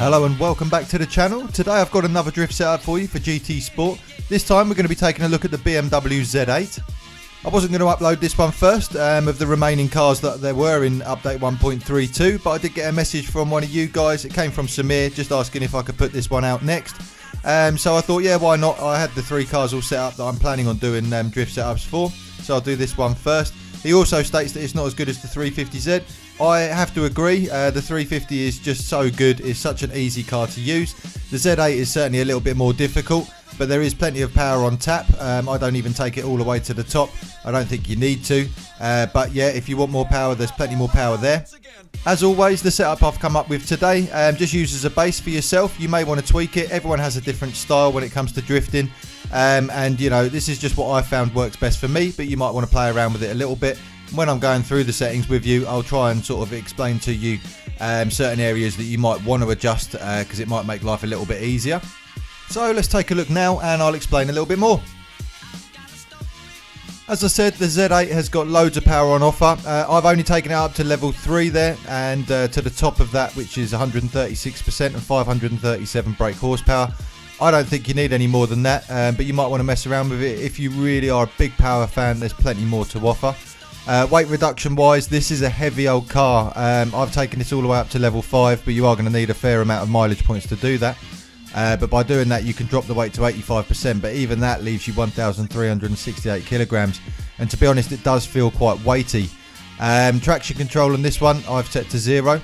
Hello and welcome back to the channel. Today I've got another drift setup for you for GT Sport. This time we're going to be taking a look at the BMW Z8. I wasn't going to upload this one first of the remaining cars that there were in update 1.32, but I did get a message from one of you guys. It came from Samir, just asking if I could put this one out next. So I thought, yeah, why not? I had the 3 cars all set up that I'm planning on doing drift setups for, so I'll do this one first. He also states that it's not as good as the 350Z. I have to agree, the 350 is just so good, it's such an easy car to use. The Z8 is certainly a little bit more difficult, but there is plenty of power on tap. I don't even take it all the way to the top, I don't think you need to, but yeah, if you want more power, there's plenty more power there. As always, the setup I've come up with today, just use as a base for yourself. You may want to tweak it, everyone has a different style when it comes to drifting, and you know, this is just what I found works best for me, but you might want to play around with it a little bit. When I'm going through the settings with you, I'll try and sort of explain to you certain areas that you might want to adjust because it might make life a little bit easier. So let's take a look now and I'll explain a little bit more. As I said, the Z8 has got loads of power on offer. I've only taken it up to level 3 there, and to the top of that, which is 136% and 537 brake horsepower. I don't think you need any more than that, but you might want to mess around with it. If you really are a big power fan, there's plenty more to offer. Weight reduction wise, this is a heavy old car. I've taken this all the way up to level 5, but you are going to need a fair amount of mileage points to do that. But by doing that, you can drop the weight to 85%, but even that leaves you 1,368 kilograms. And to be honest, it does feel quite weighty. Traction control on this one, I've set to 0.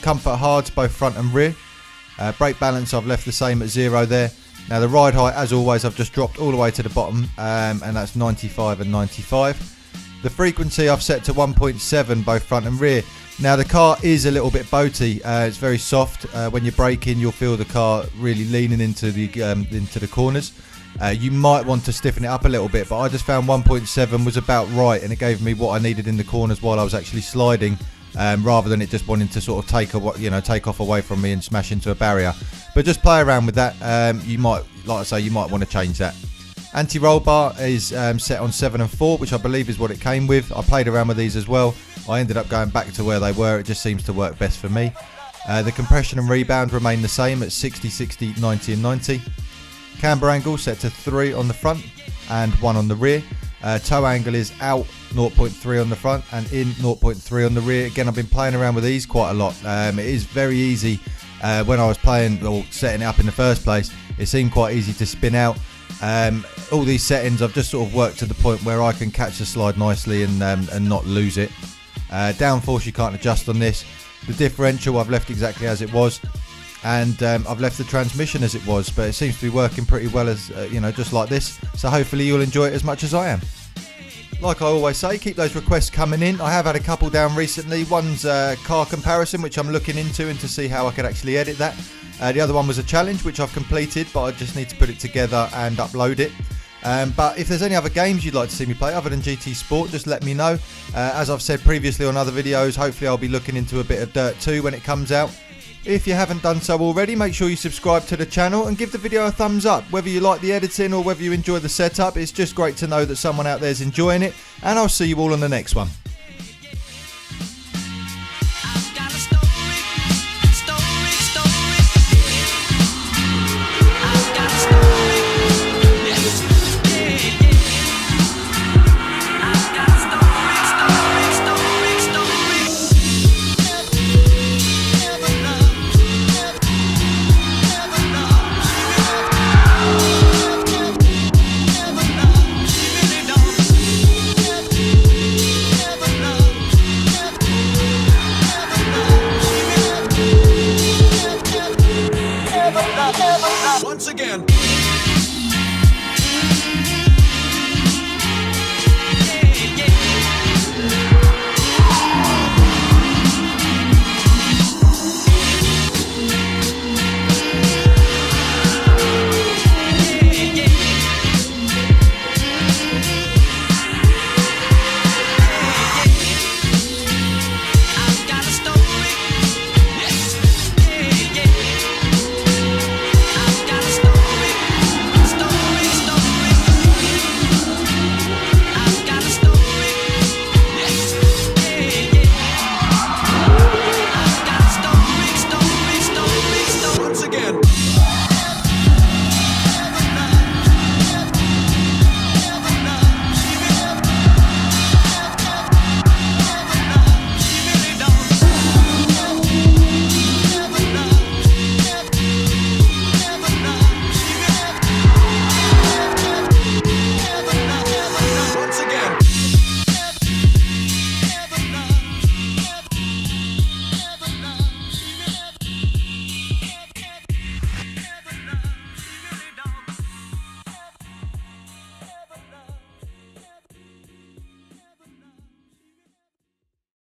Comfort hards, both front and rear. Brake balance, I've left the same at 0 there. Now the ride height, as always, I've just dropped all the way to the bottom, and that's 95 and 95. The frequency I've set to 1.7 both front and rear. Now the car is a little bit boaty, it's very soft. When you're braking, you'll feel the car really leaning into the corners. You might want to stiffen it up a little bit, but I just found 1.7 was about right, and it gave me what I needed in the corners while I was actually sliding, rather than it just wanting to sort of take off away from me and smash into a barrier. But just play around with that. You might, like I say, you might want to change that. Anti-roll bar is set on 7 and 4, which I believe is what it came with. I played around with these as well. I ended up going back to where they were. It just seems to work best for me. The compression and rebound remain the same at 60, 60, 90 and 90. Camber angle set to 3 on the front and 1 on the rear. Toe angle is out 0.3 on the front and in 0.3 on the rear. Again, I've been playing around with these quite a lot. It is very easy. When I was playing or setting it up in the first place, it seemed quite easy to spin out. All these settings I've just sort of worked to the point where I can catch the slide nicely and not lose it. Downforce you can't adjust on this. The differential I've left exactly as it was, and I've left the transmission as it was, but it seems to be working pretty well as you know, just like this. So hopefully you'll enjoy it as much as I am. Like I always say, keep those requests coming in. I have had a couple down recently. One's car comparison, which I'm looking into and to see how I could actually edit that. The other one was a challenge, which I've completed, but I just need to put it together and upload it. But if there's any other games you'd like to see me play other than GT Sport, just let me know. As I've said previously on other videos, hopefully I'll be looking into a bit of Dirt 2 when it comes out. If you haven't done so already, make sure you subscribe to the channel and give the video a thumbs up. Whether you like the editing or whether you enjoy the setup, it's just great to know that someone out there is enjoying it. And I'll see you all on the next one.